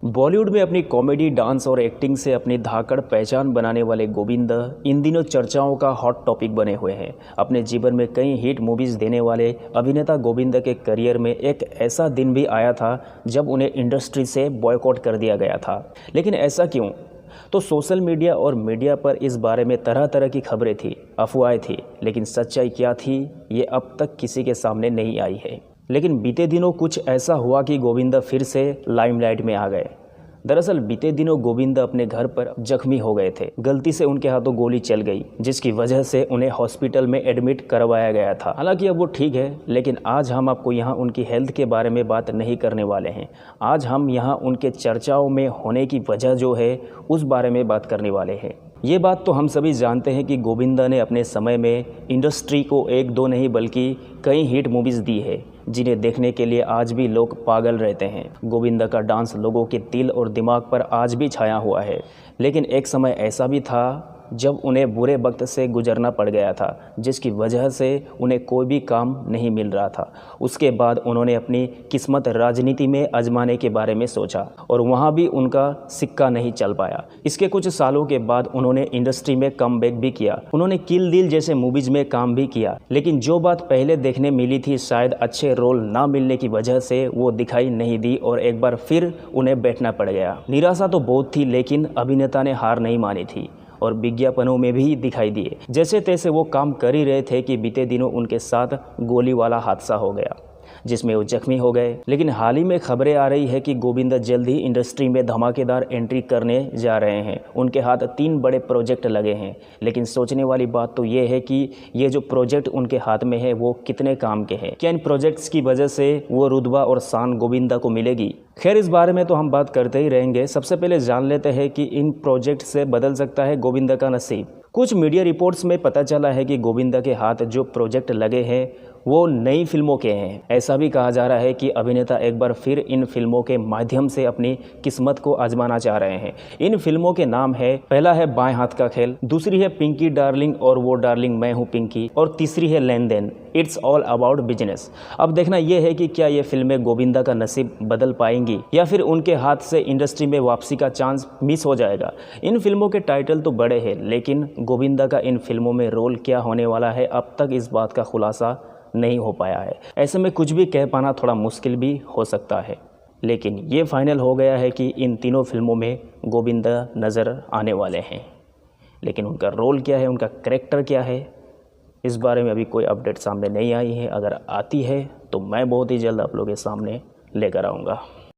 बॉलीवुड में अपनी comedy, dance और एक्टिंग से अपनी धाकड़ पहचान बनाने वाले गोविंदा इन दिनों चर्चाओं का हॉट टॉपिक बने हुए हैं। अपने जीवन में कई हिट मूवीज देने वाले अभिनेता गोविंदा के करियर में एक ऐसा दिन भी आया था जब उन्हें इंडस्ट्री से बॉयकॉट कर दिया गया था। लेकिन ऐसा क्यों? तो सोशल मीडिया और मीडिया पर इस बारे में तरह तरह की खबरें थी, अफवाहें थी, लेकिन सच्चाई क्या थी ये अब तक किसी के सामने नहीं आई है। लेकिन बीते दिनों कुछ ऐसा हुआ कि गोविंदा फिर से लाइमलाइट में आ गए। दरअसल बीते दिनों गोविंदा अपने घर पर जख्मी हो गए थे। गलती से उनके हाथों गोली चल गई, जिसकी वजह से उन्हें हॉस्पिटल में एडमिट करवाया गया था। हालांकि अब वो ठीक है, लेकिन आज हम आपको यहाँ उनकी हेल्थ के बारे में बात नहीं करने वाले हैं। आज हम यहाँ उनके चर्चाओं में होने की वजह जो है उस बारे में बात करने वाले हैं। ये बात तो हम सभी जानते हैं कि गोविंदा ने अपने समय में इंडस्ट्री को एक दो नहीं बल्कि कई हिट मूवीज़ दी है, जिन्हें देखने के लिए आज भी लोग पागल रहते हैं। गोविंदा का डांस लोगों के दिल और दिमाग पर आज भी छाया हुआ है। लेकिन एक समय ऐसा भी था जब उन्हें बुरे वक्त से गुजरना पड़ गया था, जिसकी वजह से उन्हें कोई भी काम नहीं मिल रहा था। उसके बाद उन्होंने अपनी किस्मत राजनीति में आजमाने के बारे में सोचा और वहाँ भी उनका सिक्का नहीं चल पाया। इसके कुछ सालों के बाद उन्होंने इंडस्ट्री में कमबैक भी किया। उन्होंने किल दिल जैसे मूवीज़ में काम भी किया, लेकिन जो बात पहले देखने मिली थी शायद अच्छे रोल ना मिलने की वजह से वो दिखाई नहीं दी और एक बार फिर उन्हें बैठना पड़ गया। निराशा तो बहुत थी, लेकिन अभिनेता ने हार नहीं मानी थी और विज्ञापनों में भी दिखाई दिए। जैसे तैसे वो काम कर ही रहे थे कि बीते दिनों उनके साथ गोली वाला हादसा हो गया, जिसमें वो जख्मी हो गए। लेकिन हाल ही में खबरें आ रही है कि गोविंदा जल्द ही इंडस्ट्री में धमाकेदार एंट्री करने जा रहे हैं। उनके हाथ 3 बड़े प्रोजेक्ट लगे हैं, लेकिन सोचने वाली बात तो ये है कि ये जो प्रोजेक्ट उनके हाथ में है वो कितने काम के हैं। क्या इन प्रोजेक्ट्स की वजह से वो रुतबा और शान गोविंदा को मिलेगी? खैर, इस बारे में तो हम बात करते ही रहेंगे। सबसे पहले जान लेते हैं कि इन प्रोजेक्ट से बदल सकता है गोविंदा का नसीब। कुछ मीडिया रिपोर्ट्स में पता चला है कि गोविंदा के हाथ जो प्रोजेक्ट लगे हैं वो नई फिल्मों के हैं। ऐसा भी कहा जा रहा है कि अभिनेता एक बार फिर इन फिल्मों के माध्यम से अपनी किस्मत को आजमाना चाह रहे हैं। इन फिल्मों के नाम है, पहला है बाएं हाथ का खेल, दूसरी है पिंकी डार्लिंग और वो डार्लिंग मैं हूँ पिंकी, और तीसरी है लेन देन, इट्स ऑल अबाउट बिजनेस। अब देखना यह है कि क्या ये फिल्में गोविंदा का नसीब बदल पाएंगी या फिर उनके हाथ से इंडस्ट्री में वापसी का चांस मिस हो जाएगा। इन फिल्मों के टाइटल तो बड़े हैं, लेकिन गोविंदा का इन फिल्मों में रोल क्या होने वाला है अब तक इस बात का खुलासा नहीं हो पाया है। ऐसे में कुछ भी कह पाना थोड़ा मुश्किल भी हो सकता है, लेकिन ये फाइनल हो गया है कि इन तीनों फिल्मों में गोविंदा नज़र आने वाले हैं। लेकिन उनका रोल क्या है, उनका कैरेक्टर क्या है, इस बारे में अभी कोई अपडेट सामने नहीं आई है। अगर आती है तो मैं बहुत ही जल्द आप लोगों के सामने लेकर आऊँगा।